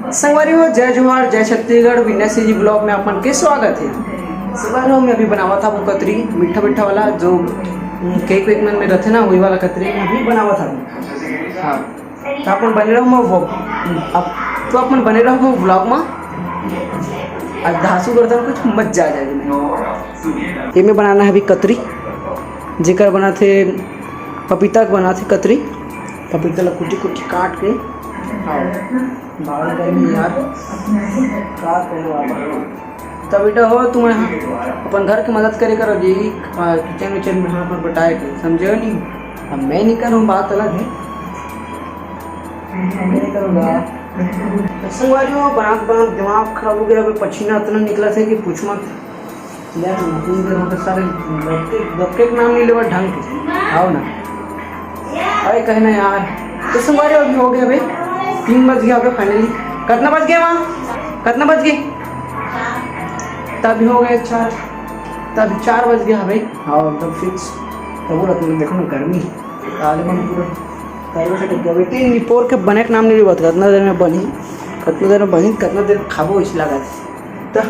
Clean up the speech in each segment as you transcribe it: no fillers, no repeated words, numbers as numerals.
संगवारी हो जय जोहार जय छत्तीसगढ़ विन्यासी जी ब्लॉग में अपन के स्वागत है। संगवारी में अभी बनावा था वो कतरी मीठा मीठा वाला जो केक वेक में रहते ना वही वाला कतरी अभी बनावा था। हाँ तो अपन बने रहो वो तो अपन बने रहो ब्लॉग में आज धासु करता कुछ मजा आ जाएगी। ये में बनाना है अभी कतरी जेकर बना थे पपीता बना थे कतरी पपीता ला कुटी कुटी काट के बाहर गर्मी यार का करो तब बेटा हो तुम अपन घर की मदद करे करो जी किचन विचन में यहाँ पर बटाए के समझे नहीं। अब मैं नहीं करूँ बात अलग है नहीं करूँगा संगवारी हो बना दिमाग खराब हो गया। अभी पसीना इतना निकला था कि पूछ मत यार सारे दबके नाम नहीं लेवा ढंग के आओ ना अरे कहना यार। तो संगवारी अभी हो गया भाई 3 बज गया फाइनली। कितना बज गया वहाँ कितना बज गए तभी हो गए 4 तभी 4 बज गया भाई। हाँ एकदम फिक्स तब बोला तुमने देखो ना गर्मी ताले मन पूरा ताले से गया बेटी निपोर के बने का नाम नहीं बात कितना देर में बनी कितना देर में खाबो इस लगा तो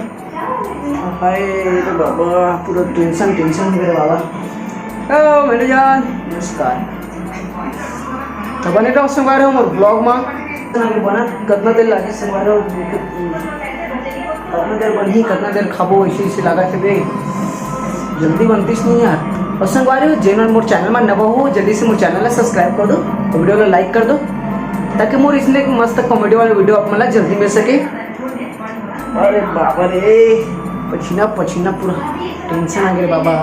हाय तो बाबा पूरा टेंशन हो गया बाबा। ओ मेरे जान नमस्कार तो बने रहो संगवारी हो ब्लॉग में बना कितना देर लगे संगवारी हो कितना देर बनी कितना देर खाबो ऐसे लगा थे जल्दी बनतीस नहीं यार। और संगवारी हो जेन मोर चैनल में नवा हो जल्दी से मोर चैनल सब्सक्राइब कर दो वीडियो को लाइक कर दो ताकि मोर इसलिए मस्त कॉमेडी वाले वीडियो आप मतलब जल्दी मिल सके। अरे बाबा रे पसीना पूरा टेंशन आ गया बाबा।